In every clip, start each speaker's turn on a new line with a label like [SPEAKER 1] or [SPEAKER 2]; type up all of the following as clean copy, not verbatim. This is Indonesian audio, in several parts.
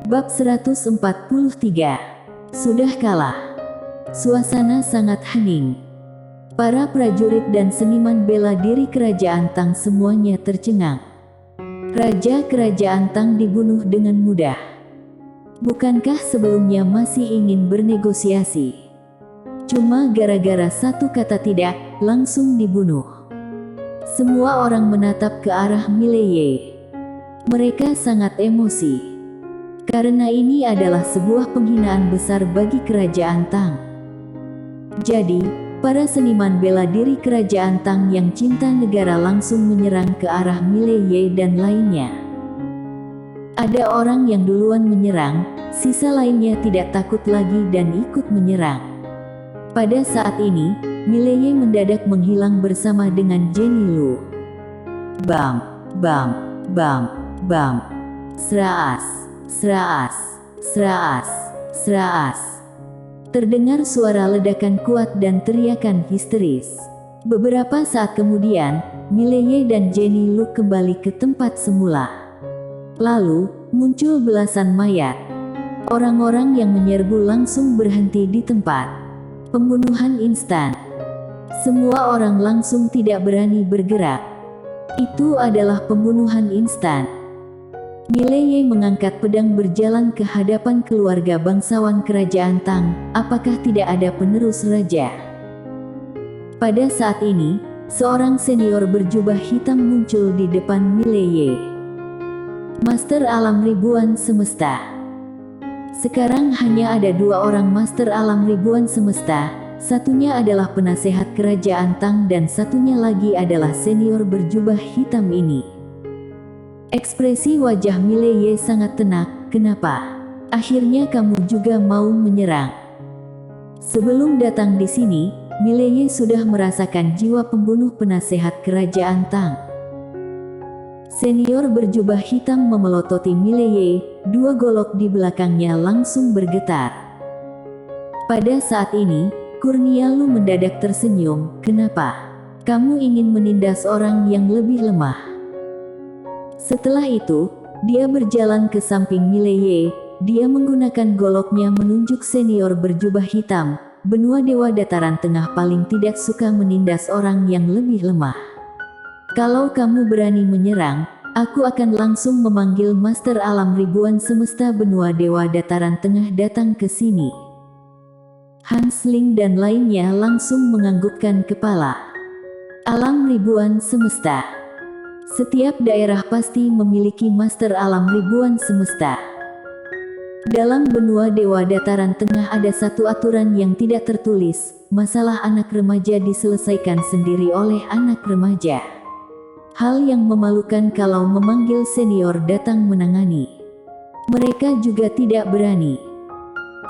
[SPEAKER 1] Bab 143. Sudah kalah. Suasana sangat hening. Para prajurit dan seniman bela diri kerajaan Tang semuanya tercengang. Raja kerajaan Tang dibunuh dengan mudah. Bukankah sebelumnya masih ingin bernegosiasi? Cuma gara-gara satu kata tidak, langsung dibunuh. Semua orang menatap ke arah Mileye. Mereka sangat emosi. Karena ini adalah sebuah penghinaan besar bagi kerajaan Tang. Jadi, para seniman bela diri kerajaan Tang yang cinta negara langsung menyerang ke arah Mileye dan lainnya. Ada orang yang duluan menyerang, sisa lainnya tidak takut lagi dan ikut menyerang. Pada saat ini, Mileye mendadak menghilang bersama dengan Jenny Lu. Bam, bam, bam, bam. Seraas. Seraas, seraas, seraas. Terdengar suara ledakan kuat dan teriakan histeris. Beberapa saat kemudian, Mileye dan Jenny Lu kembali ke tempat semula. Lalu, muncul belasan mayat. Orang-orang yang menyerbu langsung berhenti di tempat. Pembunuhan instan. Semua orang langsung tidak berani bergerak. Itu adalah pembunuhan instan. Mileye mengangkat pedang berjalan ke hadapan keluarga bangsawan kerajaan Tang. Apakah tidak ada penerus raja? Pada saat ini, seorang senior berjubah hitam muncul di depan Mileye. Master Alam Ribuan Semesta. Sekarang hanya ada dua orang Master Alam Ribuan Semesta. Satunya adalah penasehat kerajaan Tang dan satunya lagi adalah senior berjubah hitam ini. Ekspresi wajah Mileye sangat tenang. Kenapa? Akhirnya kamu juga mau menyerang. Sebelum datang di sini, Mileye sudah merasakan jiwa pembunuh penasehat kerajaan Tang. Senior berjubah hitam memelototi Mileye, dua golok di belakangnya langsung bergetar. Pada saat ini, Kurnia Lu mendadak tersenyum. Kenapa? Kamu ingin menindas orang yang lebih lemah. Setelah itu, dia berjalan ke samping Mileye. Dia menggunakan goloknya menunjuk senior berjubah hitam. Benua Dewa Dataran Tengah paling tidak suka menindas orang yang lebih lemah. Kalau kamu berani menyerang, aku akan langsung memanggil Master Alam Ribuan Semesta Benua Dewa Dataran Tengah datang ke sini. Hansling dan lainnya langsung menganggukkan kepala. Alam Ribuan Semesta. Setiap daerah pasti memiliki Master Alam Ribuan Semesta. Dalam Benua Dewa Dataran Tengah ada satu aturan yang tidak tertulis. Masalah anak remaja diselesaikan sendiri oleh anak remaja. Hal yang memalukan kalau memanggil senior datang menangani. Mereka juga tidak berani.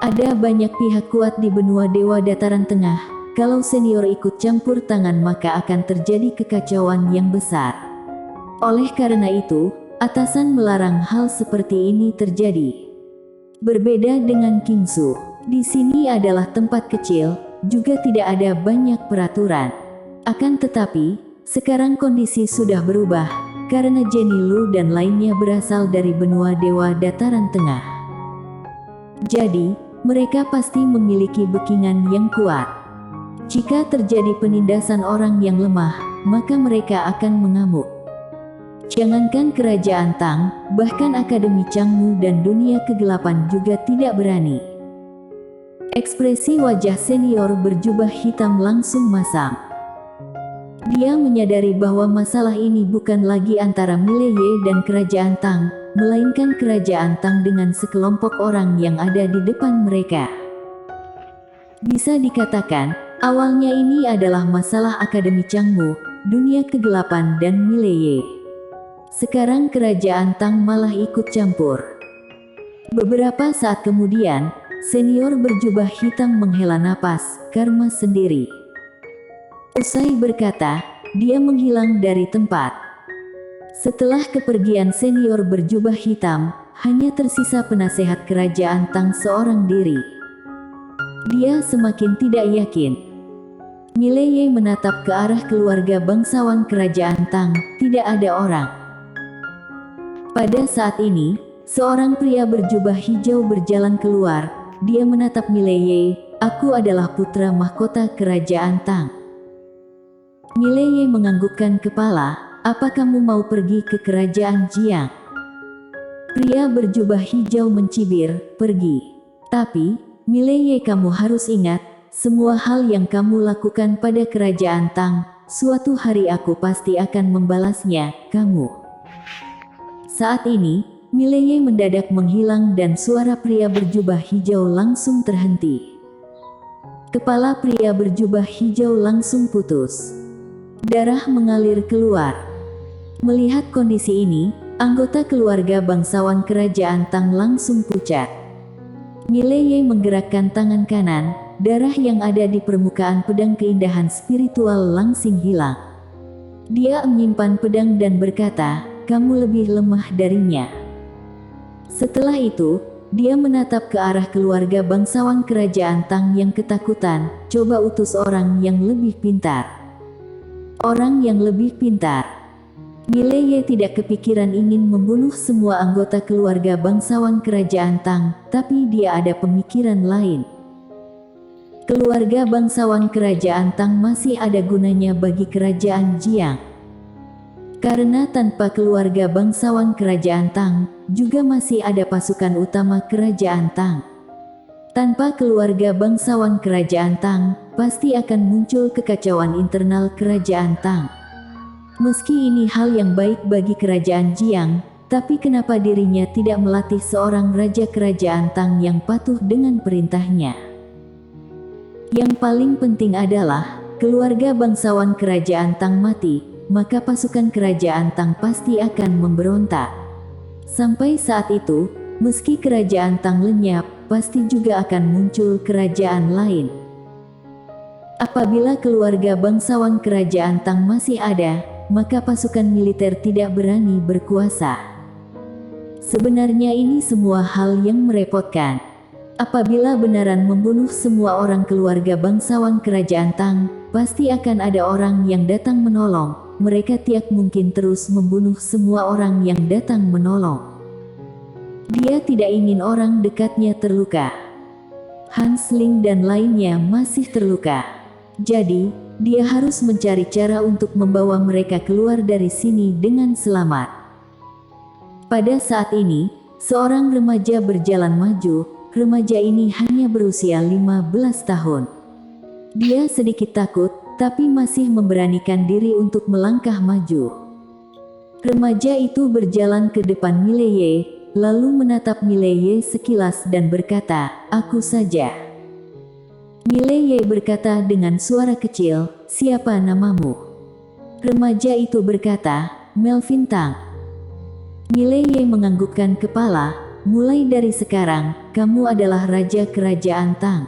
[SPEAKER 1] Ada banyak pihak kuat di Benua Dewa Dataran Tengah. Kalau senior ikut campur tangan maka akan terjadi kekacauan yang besar. Oleh karena itu, atasan melarang hal seperti ini terjadi. Berbeda dengan Kingsu, di sini adalah tempat kecil, juga tidak ada banyak peraturan. Akan tetapi, sekarang kondisi sudah berubah, karena Jenny Lu dan lainnya berasal dari Benua Dewa Dataran Tengah. Jadi, mereka pasti memiliki backingan yang kuat. Jika terjadi penindasan orang yang lemah, maka mereka akan mengamuk. Jangankan kerajaan Tang, bahkan Akademi Changmu dan dunia kegelapan juga tidak berani. Ekspresi wajah senior berjubah hitam langsung masam. Dia menyadari bahwa masalah ini bukan lagi antara Mileye dan kerajaan Tang, melainkan kerajaan Tang dengan sekelompok orang yang ada di depan mereka. Bisa dikatakan, awalnya ini adalah masalah Akademi Changmu, dunia kegelapan dan Mileye. Sekarang kerajaan Tang malah ikut campur. Beberapa saat kemudian, senior berjubah hitam menghela napas, karma sendiri. Usai berkata, dia menghilang dari tempat. Setelah kepergian senior berjubah hitam, hanya tersisa penasehat kerajaan Tang seorang diri. Dia semakin tidak yakin. Mileye menatap ke arah keluarga bangsawan kerajaan Tang, tidak ada orang. Pada saat ini, Seorang pria berjubah hijau berjalan keluar. Dia menatap Mileye. Aku adalah putra mahkota kerajaan Tang. Mileye menganggukkan kepala. Apa kamu mau pergi ke kerajaan Jiang? Pria berjubah hijau mencibir, pergi. Tapi, Mileye, kamu harus ingat, semua hal yang kamu lakukan pada kerajaan Tang, suatu hari aku pasti akan membalasnya, kamu. Saat ini, Mileye mendadak menghilang dan suara pria berjubah hijau langsung terhenti. Kepala pria berjubah hijau langsung putus. Darah mengalir keluar. Melihat kondisi ini, anggota keluarga bangsawan kerajaan Tang langsung pucat. Mileye menggerakkan tangan kanan, darah yang ada di permukaan pedang keindahan spiritual langsing hilang. Dia menyimpan pedang dan berkata, kamu lebih lemah darinya. Setelah itu, dia menatap ke arah keluarga bangsawan kerajaan Tang yang ketakutan, coba utus orang yang lebih pintar. Orang yang lebih pintar. Mileye tidak kepikiran ingin membunuh semua anggota keluarga bangsawan kerajaan Tang, tapi dia ada pemikiran lain. Keluarga bangsawan kerajaan Tang masih ada gunanya bagi kerajaan Jiang. Karena tanpa keluarga bangsawan kerajaan Tang, juga masih ada pasukan utama kerajaan Tang. Tanpa keluarga bangsawan kerajaan Tang, pasti akan muncul kekacauan internal kerajaan Tang. Meski ini hal yang baik bagi kerajaan Jiang, tapi kenapa dirinya tidak melatih seorang raja kerajaan Tang yang patuh dengan perintahnya? Yang paling penting adalah, keluarga bangsawan kerajaan Tang mati, maka pasukan kerajaan Tang pasti akan memberontak. Sampai saat itu, meski kerajaan Tang lenyap, pasti juga akan muncul kerajaan lain. Apabila keluarga bangsawan kerajaan Tang masih ada, maka pasukan militer tidak berani berkuasa. Sebenarnya ini semua hal yang merepotkan. Apabila benaran membunuh semua orang keluarga bangsawan kerajaan Tang, pasti akan ada orang yang datang menolong. Mereka tiap mungkin terus membunuh semua orang yang datang menolong. Dia tidak ingin orang dekatnya terluka. Hans Ling dan lainnya masih terluka. Jadi, dia harus mencari cara untuk membawa mereka keluar dari sini dengan selamat. Pada saat ini, seorang remaja berjalan maju. Remaja ini hanya berusia 15 tahun. Dia sedikit takut, tapi masih memberanikan diri untuk melangkah maju. Remaja itu berjalan ke depan Mileye, lalu menatap Mileye sekilas dan berkata, aku saja. Mileye berkata dengan suara kecil, siapa namamu? Remaja itu berkata, Melvin Tang. Mileye menganggukkan kepala, mulai dari sekarang, kamu adalah raja kerajaan Tang.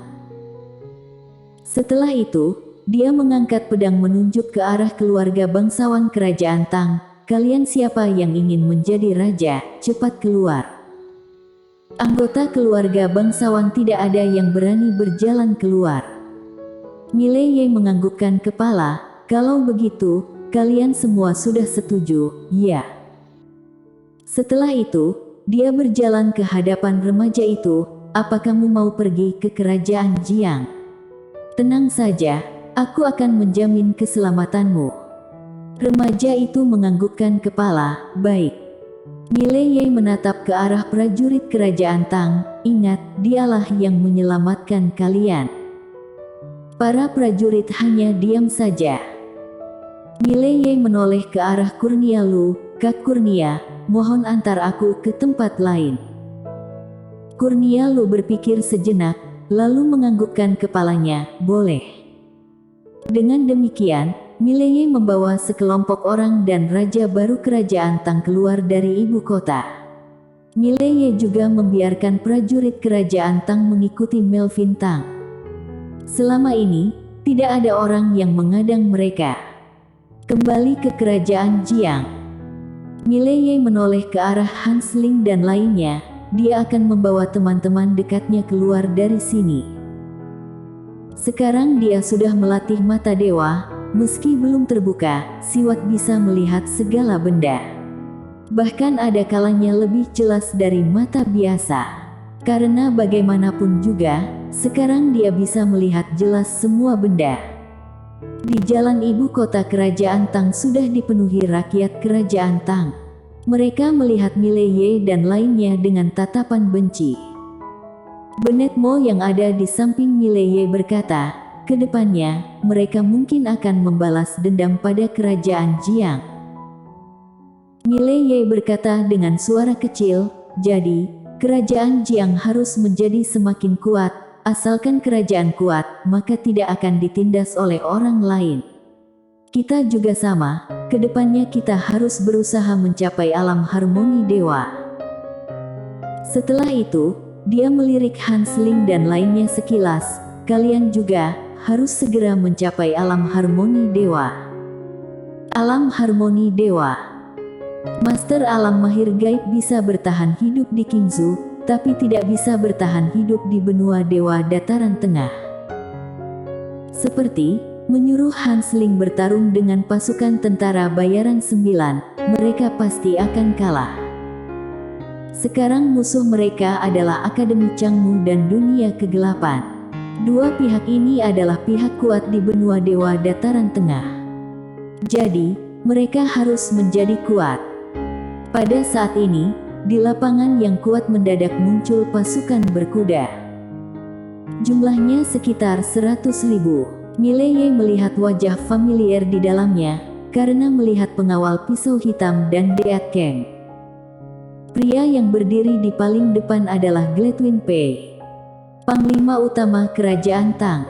[SPEAKER 1] Setelah itu, dia mengangkat pedang menunjuk ke arah keluarga bangsawan kerajaan Tang. Kalian siapa yang ingin menjadi raja, cepat keluar. Anggota keluarga bangsawan tidak ada yang berani berjalan keluar. Mileye menganggukkan kepala, kalau begitu, kalian semua sudah setuju, ya. Setelah itu, dia berjalan ke hadapan remaja itu, apa kamu mau pergi ke kerajaan Jiang? Tenang saja. Aku akan menjamin keselamatanmu. Remaja itu menganggukkan kepala, baik. Mileye menatap ke arah prajurit kerajaan Tang, ingat, dialah yang menyelamatkan kalian. Para prajurit hanya diam saja. Mileye menoleh ke arah Kurnia Lu, Kak Kurnia, mohon antar aku ke tempat lain. Kurnia Lu berpikir sejenak, lalu menganggukkan kepalanya, boleh. Dengan demikian, Mileye membawa sekelompok orang dan raja baru kerajaan Tang keluar dari ibu kota. Mileye juga membiarkan prajurit kerajaan Tang mengikuti Melvin Tang. Selama ini, tidak ada orang yang mengadang mereka. Kembali ke kerajaan Jiang. Mileye menoleh ke arah Hans Ling dan lainnya, dia akan membawa teman-teman dekatnya keluar dari sini. Sekarang dia sudah melatih mata dewa, meski belum terbuka, Siwat bisa melihat segala benda. Bahkan ada kalanya lebih jelas dari mata biasa. Karena bagaimanapun juga, sekarang dia bisa melihat jelas semua benda. Di jalan ibu kota kerajaan Tang sudah dipenuhi rakyat kerajaan Tang. Mereka melihat Mileye dan lainnya dengan tatapan benci. Benet Mo yang ada di samping Mileye berkata, kedepannya, mereka mungkin akan membalas dendam pada kerajaan Jiang. Mileye berkata dengan suara kecil, jadi, kerajaan Jiang harus menjadi semakin kuat, asalkan kerajaan kuat, maka tidak akan ditindas oleh orang lain. Kita juga sama, kedepannya kita harus berusaha mencapai alam harmoni dewa. Setelah itu, dia melirik Hansling dan lainnya sekilas, kalian juga harus segera mencapai alam harmoni dewa. Alam harmoni dewa. Master alam mahir gaib bisa bertahan hidup di Qingzhou, tapi tidak bisa bertahan hidup di benua dewa dataran tengah. Seperti menyuruh Hansling bertarung dengan pasukan tentara bayaran 9, mereka pasti akan kalah. Sekarang musuh mereka adalah Akademi Changmu dan dunia kegelapan. Dua pihak ini adalah pihak kuat di benua dewa dataran tengah. Jadi, mereka harus menjadi kuat. Pada saat ini, di lapangan yang kuat mendadak muncul pasukan berkuda. Jumlahnya sekitar 100.000. Mileye melihat wajah familiar di dalamnya, karena melihat pengawal pisau hitam dan Deat Kang. Pria yang berdiri di paling depan adalah Gletwin Pei, Panglima Utama Kerajaan Tang.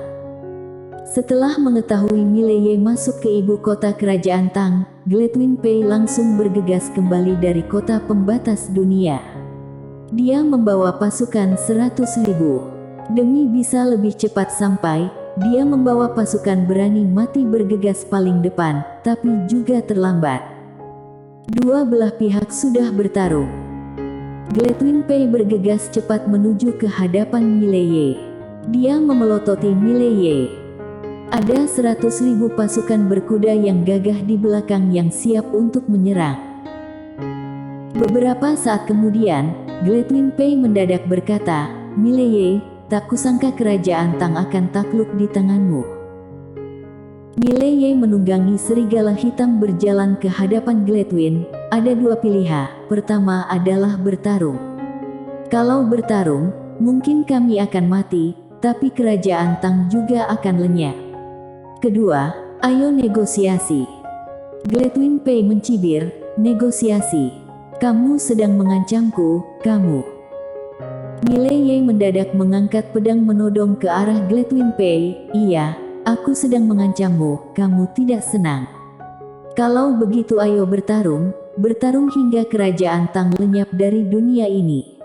[SPEAKER 1] Setelah mengetahui Mileye masuk ke ibu kota kerajaan Tang, Gletwin Pei langsung bergegas kembali dari kota pembatas dunia. Dia membawa pasukan 100.000. Demi bisa lebih cepat sampai, dia membawa pasukan berani mati bergegas paling depan, tapi juga terlambat. Dua belah pihak sudah bertarung. Gletwin Pei bergegas cepat menuju ke hadapan Mileye. Dia memelototi Mileye. Ada 100.000 pasukan berkuda yang gagah di belakang yang siap untuk menyerang. Beberapa saat kemudian, Gletwin Pei mendadak berkata, Mileye, tak kusangka kerajaan Tang akan takluk di tanganmu. Mileye menunggangi serigala hitam berjalan ke hadapan Gletwin. Ada dua pilihan, pertama adalah bertarung. Kalau bertarung, mungkin kami akan mati, tapi kerajaan Tang juga akan lenyap. Kedua, ayo negosiasi. Gletwin Pei mencibir, negosiasi. Kamu sedang mengancamku, kamu. Mileye mendadak mengangkat pedang menodong ke arah Gletwin Pei. Iya, aku sedang mengancammu, kamu tidak senang. Kalau begitu ayo bertarung, bertarung hingga kerajaan Tang lenyap dari dunia ini.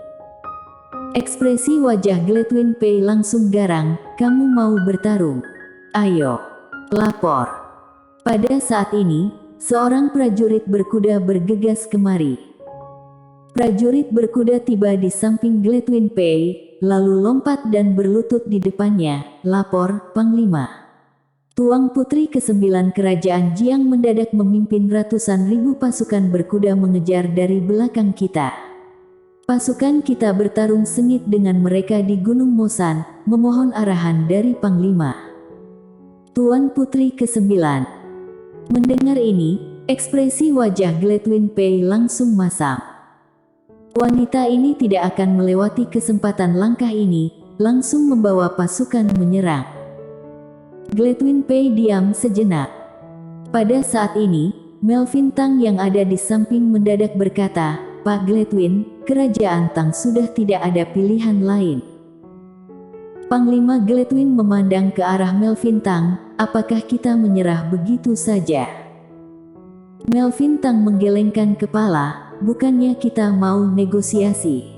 [SPEAKER 1] Ekspresi wajah Gletwin Pei langsung garang, kamu mau bertarung? Ayo. Lapor. Pada saat ini, seorang prajurit berkuda bergegas kemari. Prajurit berkuda tiba di samping Gletwin Pei, lalu lompat dan berlutut di depannya. Lapor, Panglima. Tuang Putri ke-9 Kerajaan Jiang mendadak memimpin ratusan ribu pasukan berkuda mengejar dari belakang kita. Pasukan kita bertarung sengit dengan mereka di Gunung Mosan, memohon arahan dari Panglima. Tuan Putri ke-9. Mendengar ini, ekspresi wajah Gletwin Pei langsung masam. Wanita ini tidak akan melewati kesempatan langkah ini, langsung membawa pasukan menyerang. Gletwin Pei diam sejenak. Pada saat ini, Melvin Tang yang ada di samping mendadak berkata, Pak Gletwin, kerajaan Tang sudah tidak ada pilihan lain. Panglima Gletwin memandang ke arah Melvin Tang, apakah kita menyerah begitu saja? Melvin Tang menggelengkan kepala, bukannya kita mau negosiasi.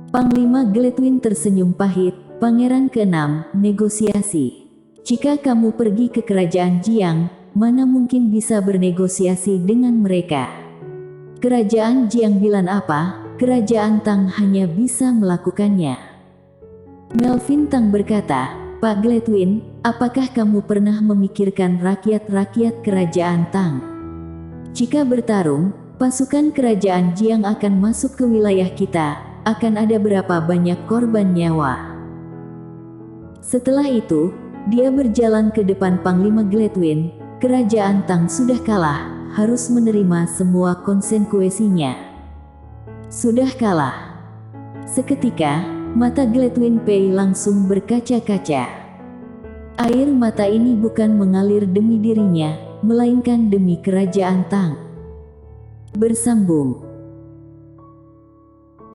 [SPEAKER 1] Panglima Gletwin tersenyum pahit, Pangeran ke-6, negosiasi. Jika kamu pergi ke kerajaan Jiang, mana mungkin bisa bernegosiasi dengan mereka? Kerajaan Jiang bilang apa, kerajaan Tang hanya bisa melakukannya. Melvin Tang berkata, Pak Gletwin, apakah kamu pernah memikirkan rakyat-rakyat kerajaan Tang? Jika bertarung, Pasukan kerajaan Jiang akan masuk ke wilayah kita, akan ada berapa banyak korban nyawa. Setelah itu, dia berjalan ke depan Panglima Gladwin. Kerajaan Tang sudah kalah, harus menerima semua konsekuensinya. Sudah kalah. Seketika, mata Gladwin Pei langsung berkaca-kaca. Air mata ini bukan mengalir demi dirinya, melainkan demi kerajaan Tang. Bersambung.